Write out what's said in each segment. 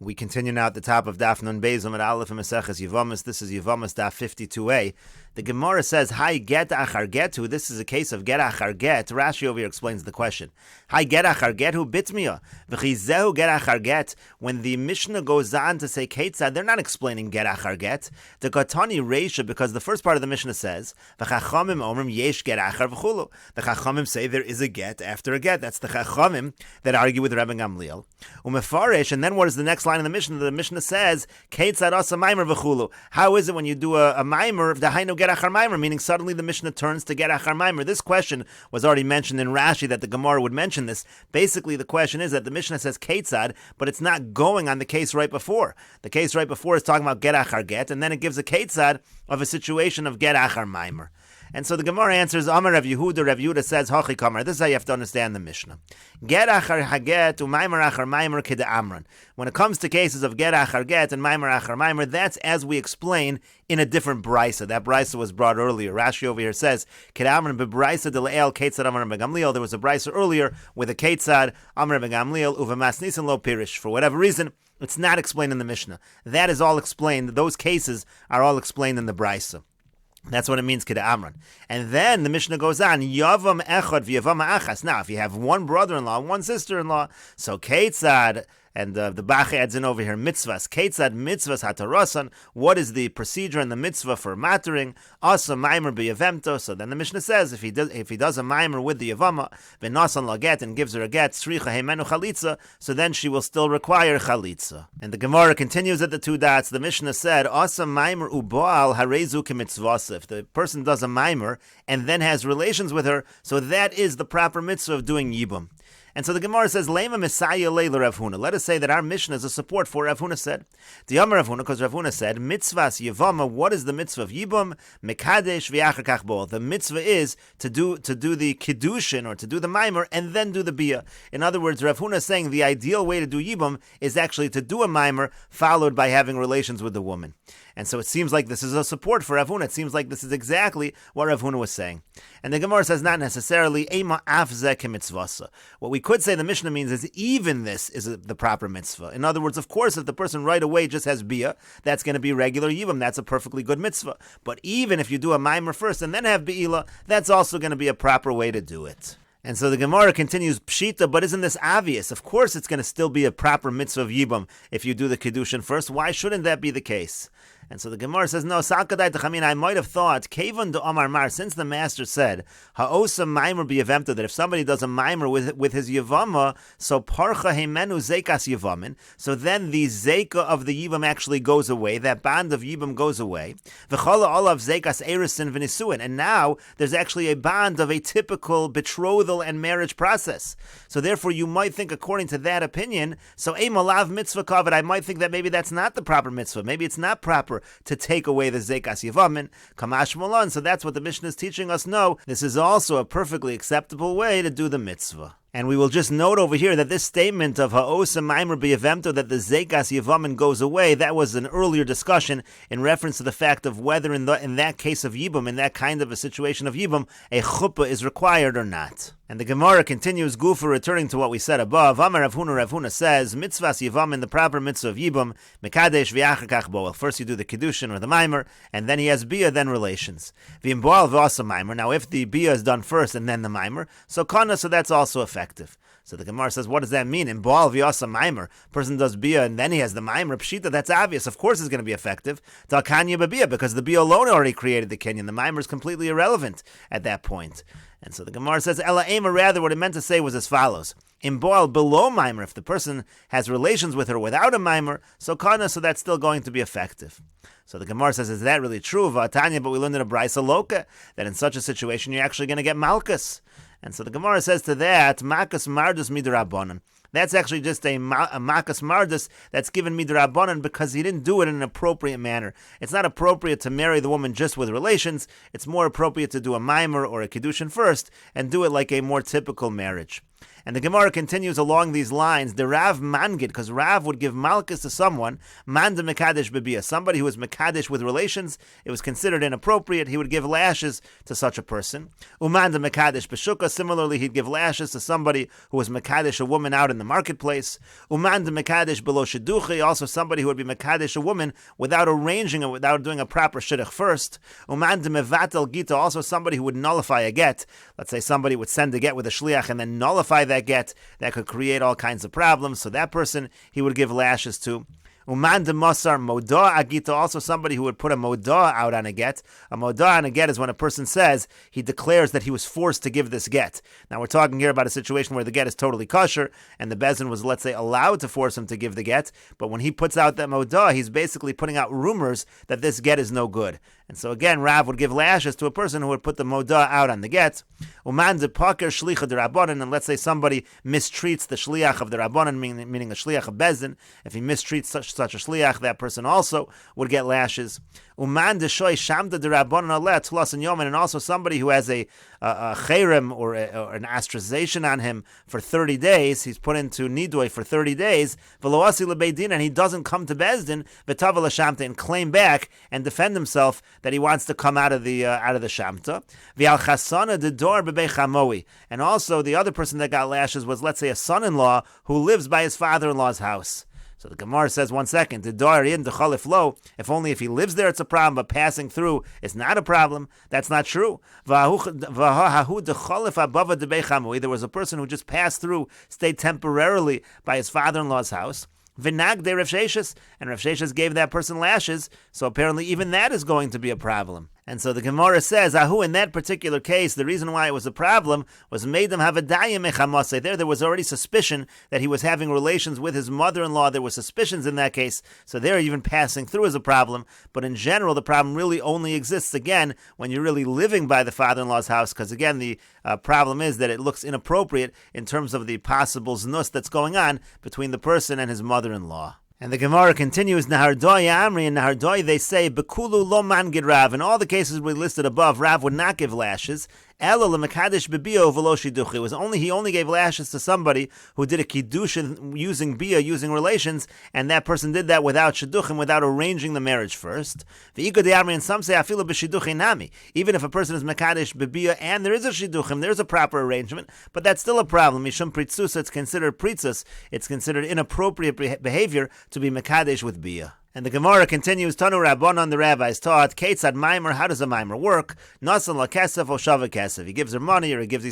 We continue now at the top of Daf Nun Beis Amud Aleph and Meseches Yevamos. This is Yevamos Daf 52a. The Gemara says, "Hi get achar getu." This is a case of get achar get. Rashi over here explains the question. Hi get achar getu bitmia v'chizehu get achar get. When the Mishnah goes on to say ketzad, they're not explaining get achar get. The Katani Reisha, because the first part of the Mishnah says v'chachamim omrim yesh get achar v'chulu. The Chachamim say there is a get after a get. That's the Chachamim that argue with Rebbe Gamliel. Umefarish, and then what is the next line in the Mishnah? The Mishnah says ketzad asa maimer v'chulu. How is it when you do a maimer of the hainu get achar maimer, meaning suddenly the Mishnah turns to get achar maimer? This question was already mentioned in Rashi, that the Gemara would mention this. Basically, the question is that the Mishnah says ketzad, but it's not going on the case right before. The case right before is talking about get achar get, and then it gives a ketzad of a situation of get achar maimer. And so the Gemara answers, Amar Rav Yehuda. Rav Yehuda says, Hachi Kamar. This is how you have to understand the Mishnah. Get achar haget u'maimer achar maimer kida amran. When it comes to cases of get achar get and maimer achar maimer, that's as we explain in a different brisa. That brisa was brought earlier. Rashi over here says, kida amran bebrisa de le'el ketzad amar begamliel. There was a brisa earlier with a ketzad amar begamliel uvemas nisan lo pirish. For whatever reason, it's not explained in the Mishnah. That is all explained. Those cases are all explained in the brisa. That's what it means, Kida Amran. And then the Mishnah goes on, Yavam Echad v'Yavam Achas. Now, if you have one brother-in-law, one sister-in-law, so Ketzad, and the Bach adds in over here, mitzvahs. Ketzad mitzvahs hatarasan. What is the procedure and the mitzvah for mattering? Asa maimer b'yevemto. So then the Mishnah says, if he does a maimer with the Yevama, v'nasan laget, and gives her a get, sricha heimenu chalitza, so then she will still require chalitza. And the Gemara continues at the two dots. The Mishnah said, Asa maimer uboal harezu kemitzvasa. If the person does a maimer and then has relations with her, so that is the proper mitzvah of doing yibum. And so the Gemara says, Lema Messiah Leila Rav Huna. Let us say that our Mishnah is a support for Rav Huna said. The Yom Rav Huna, because Rav Huna said, Mitzvahs Yevama, what is the mitzvah of Yibum? Mekadesh v'yachar kach bo. The mitzvah is to do the Kiddushin, or to do the Maimer, and then do the Bia. In other words, Rav Huna is saying the ideal way to do Yibum is actually to do a Maimer, followed by having relations with the woman. And so it seems like this is a support for Rav Huna. It seems like this is exactly what Rav Huna was saying. And the Gemara says not necessarily, Ema afzeh kemitzvasa. What we could say the Mishnah means is even this is the proper mitzvah. In other words, of course, if the person right away just has bia, that's going to be regular yibum. That's a perfectly good mitzvah. But even if you do a maimer first and then have be'ila, that's also going to be a proper way to do it. And so the Gemara continues, Pshita, but isn't this obvious? Of course it's going to still be a proper mitzvah of Yibum if you do the Kiddushin first. Why shouldn't that be the case? And so the Gemara says, no, Sakadai Tachamin, I might have thought, Kevan de Omar Mar, since the master said, Ha'osa Maimer b'Yevemta, that if somebody does a Maimer with his Yevama, so Parcha Heimenu Zekas Yevamin, so then the Zeka of the Yivam actually goes away, that bond of Yibam goes away, V'chala Olav Zekas Erisin V'Nisuin, and now there's actually a bond of a typical betrothal and marriage process. So therefore you might think, according to that opinion, so Eimalav Mitzvah Kavod, I might think that maybe that's not the proper mitzvah, maybe it's not proper to take away the Zekas Yevamin, Kamash Molan. So that's what the Mishnah is teaching us. No, this is also a perfectly acceptable way to do the mitzvah. And we will just note over here that this statement of Ha'osa Maimer b'Yevemto, that the Zekas Yevamin goes away, that was an earlier discussion in reference to the fact of whether in that case of Yibum, in that kind of a situation of Yibum, a chuppah is required or not. And the Gemara continues, Gufa, returning to what we said above. Amar Rav Huna says, Mitzvahs Yevamin, the proper mitzvah of Yibum, Mekadesh v'yachar kach bo. Well, first you do the Kiddushin or the Maimer, and then he has Bia, then relations. V'im boal v'asa Maimer. Now if the Bia is done first and then the Maimer, so kana, so that's also effective. So the Gemara says, what does that mean? In Baal v'yasa Maimer, person does Bia and then he has the Maimer. Pshita, that's obvious. Of course it's going to be effective. Tal Kanya b'Bia, because the Bia alone already created the Kenyan. The Maimer is completely irrelevant at that point. And so the Gemara says, Ela Ema, rather what it meant to say was as follows. In Baal, below Maimer, if the person has relations with her without a Maimer, so kana, so that's still going to be effective. So the Gemara says, is that really true? V'atanya, but we learned in a Brisa Loka, that in such a situation you're actually going to get Malkus. And so the Gemara says to that, Makas Mardus Midrabanan. That's actually just a Makas Mardus that's given Midrabanan because he didn't do it in an appropriate manner. It's not appropriate to marry the woman just with relations. It's more appropriate to do a Maimer or a Kiddushin first and do it like a more typical marriage. And the Gemara continues along these lines, the Rav Mangid, because Rav would give Malchus to someone, Manda Mekadesh Bebia, somebody who was Mekadesh with relations, it was considered inappropriate, he would give lashes to such a person. Umanda Mekadesh Beshuka, similarly, he'd give lashes to somebody who was Mekadesh, a woman out in the marketplace. Umanda Mekadesh Below Shidduchi, also somebody who would be Mekadesh, a woman, without arranging it, without doing a proper shidduch first. Umanda Mevatel Gita, also somebody who would nullify a get. Let's say somebody would send a get with a shliach and then nullify that get, that could create all kinds of problems. So that person he would give lashes to. Uman de Masar Moda Agita, also somebody who would put a Moda out on a get. A Moda on a get is when a person says he declares that he was forced to give this get. Now we're talking here about a situation where the get is totally kosher and the Bezin was, let's say, allowed to force him to give the get, but when he puts out that Moda, he's basically putting out rumors that this get is no good. And so again, Rav would give lashes to a person who would put the Moda out on the get. Uman de Paker Shlicha de Rabbanan, and let's say somebody mistreats the Shliach of the Rabbanan, meaning a Shliach of Bezin. If he mistreats such a Shliach, that person also would get lashes. Uman de Shoy Shamda de Rabbanan Aleh Tlas and Yomen, and also somebody who has a cherem or an ostracization on him for 30 days, he's put into Nidoy for 30 days, Veloasi lebeidin, and he doesn't come to Bezdin, V'tava l'shamta, and claim back and defend himself that he wants to come out of the Shamta. V'al chasana de dor bebei chamoi, and also the other person that got lashes was, let's say, a son-in-law who lives by his father-in-law's house. So the Gemara says, 1 second, the door in the chalif lo, if only if he lives there it's a problem, but passing through is not a problem. That's not true. There was a person who just passed through, stayed temporarily by his father-in-law's house. Vinag de Rav Sheshes, and Rav Sheshes gave that person lashes, so apparently even that is going to be a problem. And so the Gemara says, Ahu, in that particular case, the reason why it was a problem was made them have a dayim echamase. There was already suspicion that he was having relations with his mother-in-law. There were suspicions in that case, so there even passing through is a problem. But in general, the problem really only exists, again, when you're really living by the father-in-law's house, because again, the problem is that it looks inappropriate in terms of the possible znus that's going on between the person and his mother-in-law. And the Gemara continues, Nahardoi Amri, and Nahardoi they say, Bekulu lo mangid Rav. In all the cases we listed above, Rav would not give lashes. Elo lemekadesh bebio v'lo shiduch. It was he only gave lashes to somebody who did a kiddushin using bia, using relations, and that person did that without shidduchim, without arranging the marriage first. V'iko de Amri, and some say afilu b'shidduchim nami. Even if a person is mekadesh bebia and there is a shidduchim, there is a proper arrangement, but that's still a problem. Mishum pritzus, it's considered pritzus. It's considered inappropriate behavior to be mekadesh with bia. And the Gemara continues, Tanu Rabbanan, the rabbis taught, Ketzad Maimer, how does a Maimer work? Nasan la kesef o shava kesef. He gives her money, or he gives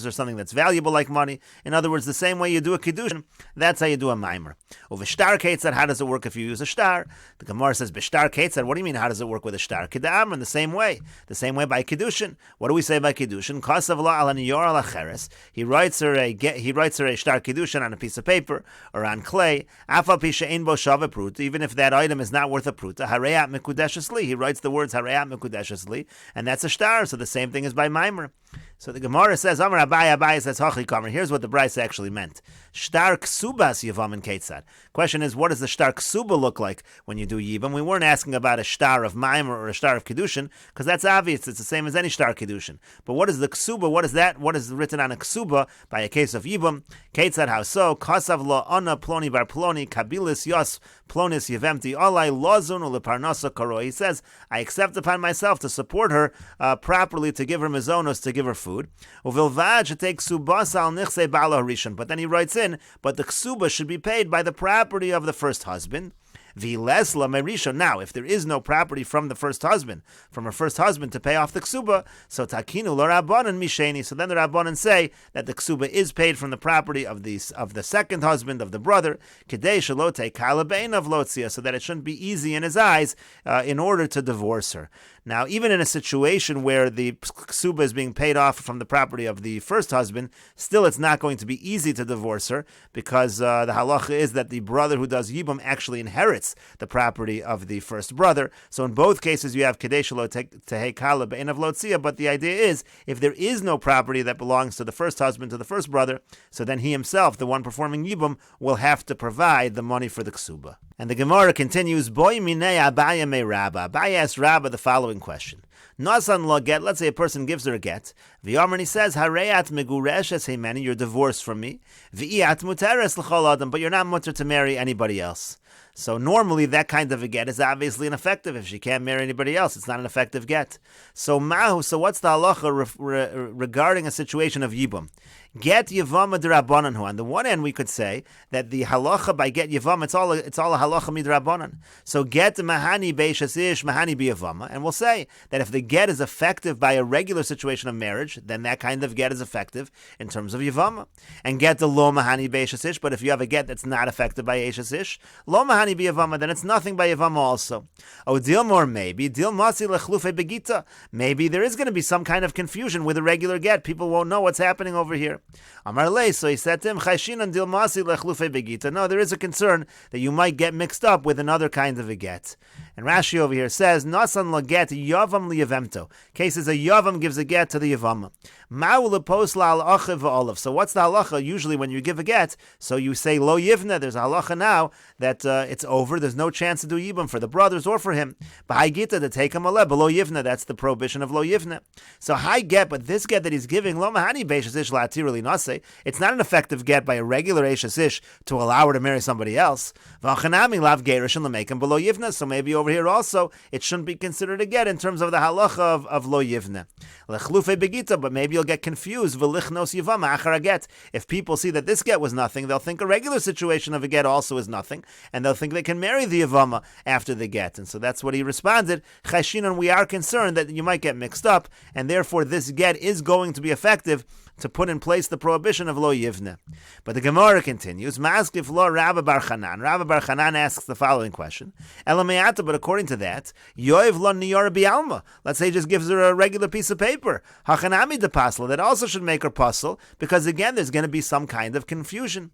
her something that's valuable like money. In other words, the same way you do a kiddushin, that's how you do a Maimer. Uvishtar Ketzad, how does it work if you use a star? The Gemara says, Bishtar Ketzad, what do you mean, how does it work with a star? Kedam, in the same way by kiddushin. What do we say by kiddushin? Kasav la ala niyor ala cheres. He writes her a star kiddushin on a piece of paper, or on clay, Afal pisha ein bo shava prut, even if that item is not worth a pruta. Harayat mekudeshes li. He writes the words Harayat mekudeshes li, and that's a star. So the same thing is by Maimer. So the Gemara says, Amar Abai says, Hachi Kamer. Here's what the Bryce actually meant. Shtar ksubas yivam and ketzad. Question is, what does the shtar ksuba look like when you do yivam? We weren't asking about a shtar of Maimer or a shtar of Kedushin, because that's obvious. It's the same as any shtar Kedushin. But what is the ksuba? What is that? What is written on a ksuba by a case of yivam? Ketzad, how so? Kasav lo ana ploni bar ploni, kabilis yos plonis yevemti alai lozun uleparnasa karo. He says, I accept upon myself to support her properly, to give her mizonos, to give her food. Uvilvad should take ksubas al nichse bala harishon. But then he writes in, but the ksuba should be paid by the property of the first husband. Now, if there is no property from the first husband, from her first husband to pay off the ksuba, so takinu lo rabbanan misheni. So then the rabbanan say that the ksuba is paid from the property of the second husband, of the brother, kedei shalote kalabein of lotzia, so that it shouldn't be easy in his eyes in order to divorce her. Now, even in a situation where the ksuba is being paid off from the property of the first husband, still it's not going to be easy to divorce her, because the halacha is that the brother who does yibum actually inherits the property of the first brother. So in both cases you have kedei shelo tehei kala be'en of lotzia, but the idea is, if there is no property that belongs to the first husband, to the first brother, so then he himself, the one performing yibum, will have to provide the money for the ksuba. And the Gemara continues, Boy minei Abaya me Rabba. Abaya asked Rabba the following question. Nasan lo get, let's say a person gives her a get. V'yomer, and he says, Hareat megureshes heimeni, you're divorced from me. V'iat muteres l'chol adam, but you're not mutter to marry anybody else. So normally that kind of a get is obviously ineffective. If she can't marry anybody else, it's not an effective get. So what's the halacha regarding a situation of yibum? Get Yevamot d'Rabbanan. On the one hand, we could say that the halacha by get Yevam, it's all a halacha midrabbanan. So get mahani beishas ish, mahani biyavama, and we'll say that if the get is effective by a regular situation of marriage, then that kind of get is effective in terms of Yevama. And get the lo mahani beishas ish, but if you have a get that's not effective by beishas ish, lo mahani biyavama, then it's nothing by Yevama also. Oh, deal more maybe deal masi lechlufe begita. Maybe there is going to be some kind of confusion with a regular get. People won't know what's happening over here. Amar lei, so he said to him, Chayshinan dil masi lechlufe begita. No, there is a concern that you might get mixed up with another kind of a get. And Rashi over here says, Nasan lo get yavam li yevemto. Cases a yavam gives a get to the yavama. Ma'u lepos la al achiv v'olav. So what's the halacha? Usually when you give a get, so you say lo yivna. There's a halacha now that it's over. There's no chance to do yibam for the brothers or for him. B'hai gita to take him ale below yivna. That's the prohibition of lo yivna. So high get, but this get that he's giving lo mahani beishas ish la'atir li nase. It's not an effective get by a regular eishas ish to allow her to marry somebody else. V'achanami lav gerish and l'mekem below yivna. So maybe over here also it shouldn't be considered a get in terms of the halacha of lo yivna. Lechlufe begita, but maybe you'll get confused. V'lichnos yivama achar a get. If people see that this get was nothing, they'll think a regular situation of a get also is nothing, and they'll think they can marry the yivama after the get. And so that's what he responded. Chayshinan, we are concerned that you might get mixed up, and therefore this get is going to be effective to put in place the prohibition of lo yivne. But the Gemara continues, Maskif lo Rabbi Bar Chanan. Rabbi Bar Chanan asks the following question, Elameata, but according to that, Yoiv lo niyara bialma. Let's say he just gives her a regular piece of paper. Hachanami de pasla, that also should make her puzzle, because again, there's going to be some kind of confusion.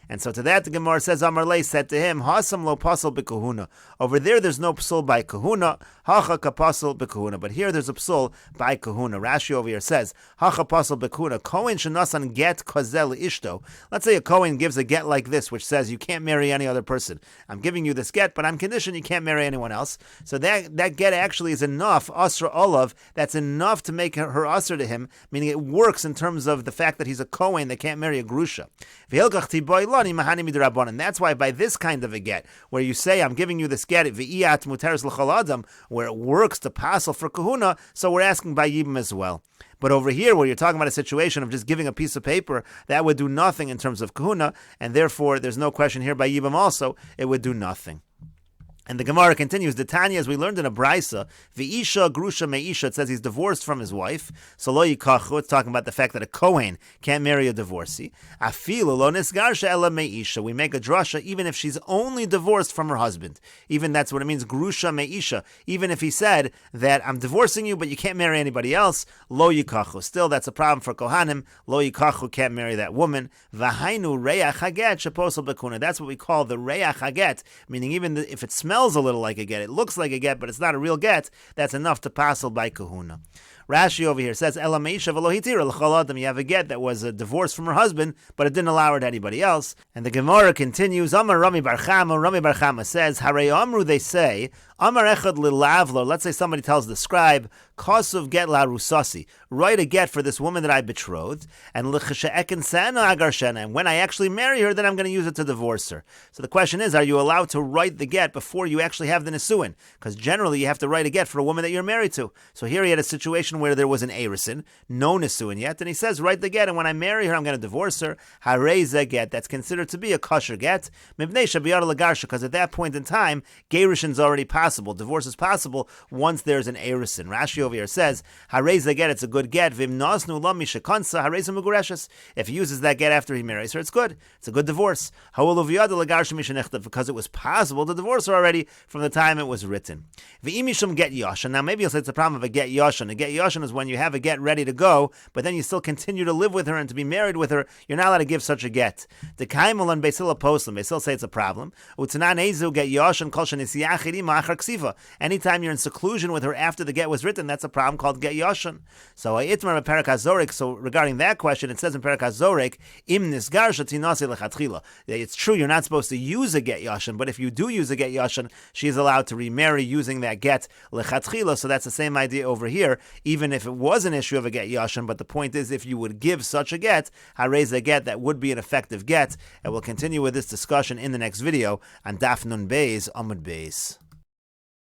And so to that, the Gemara says, Amar Lei said to him, Hasam lo pasal b'kahuna. Over there's no psul by kahuna, hacha kapasal b'kahuna. But here there's a psul by kahuna. Rashi over here says, hacha pasal b'kahuna. Kohen shenasan get kozel ishto. Let's say a Kohen gives a get like this, which says, you can't marry any other person. I'm giving you this get, but I'm conditioned you can't marry anyone else. So that get actually is enough, asra olav, that's enough to make her asra to him, meaning it works in terms of the fact that he's a Kohen that can't marry a grusha. And that's why by this kind of a get, where you say, I'm giving you this get, where it works to passel for kahuna, so we're asking by yibam as well. But over here, where you're talking about a situation of just giving a piece of paper, that would do nothing in terms of kahuna, and therefore there's no question here by yibam also, it would do nothing. And the Gemara continues, the Tanya, as we learned in a Braisa, V'isha grusha me'isha, it says he's divorced from his wife. So lo yikachu, it's talking about the fact that a Kohen can't marry a divorcee. Afilu lo nisgarsha ela me'isha. We make a drasha even if she's only divorced from her husband. Even that's what it means, grusha me'isha. Even if he said that I'm divorcing you, but you can't marry anybody else, lo yikachu. Still, that's a problem for Kohanim. Lo yikachu, can't marry that woman. V'hainu reach haget sheposel bekuna. That's what we call the reach haget, meaning even if it smells a little like a get, it looks like a get, but it's not a real get, that's enough to passel by kahuna. Rashi over here says, Elameisha v'lohitira l'chol adam. You have a get that was a divorce from her husband, but it didn't allow her to anybody else. And the Gemara continues, Amar Rami Bar Chama says, Harei Amru, they say, Amar echad lilavlo. Let's say somebody tells the scribe, Kosuv get la rusasi. Write a get for this woman that I betrothed, and l'chashe'eken sana agarshena. And when I actually marry her, then I'm going to use it to divorce her. So the question is, are you allowed to write the get before you actually have the nisuin? Because generally you have to write a get for a woman that you're married to. So here he had a situation where there was an erisin, no nisuin yet, and he says, write the get, and when I marry her, I'm going to divorce her. Harei get, that's considered to be a kosher get. Mibnei shabiyar lagarsha, because at that point in time, gerishin's already possible. Divorce is possible once there's an erisin. Rashi over here says, Harei get, it's a good get. Vim nasnu lami shekansa harei megureshes. If he uses that get after he marries her, it's good. It's a good divorce. Because it was possible to divorce her already from the time it was written. V'imishum get yashan. Now maybe you'll say it's a problem of a get yashan. A get yashan is when you have a get ready to go, but then you still continue to live with her and to be married with her. You're not allowed to give such a get. The kaimel and Beisil poslim. Beisil say it's a problem. Utzanan ezu get yashan kol shenisiachiri ma'achar ksiva. Anytime you're in seclusion with her after the get was written, that's a problem called get yashan. So itmar Perak HaZorek. So regarding that question, it says in Perak HaZorek, im nisgar shatinasi lechatchila. It's true you're not supposed to use a get yashan, but if you do use a get yashan, she is allowed to remarry using that get lechatchila. So that's the same idea over here. Even if it was an issue of a get yashan, but the point is, if you would give such a get, harez a get, that would be an effective get. And we'll continue with this discussion in the next video on Daf Nun Beis Amud Beis.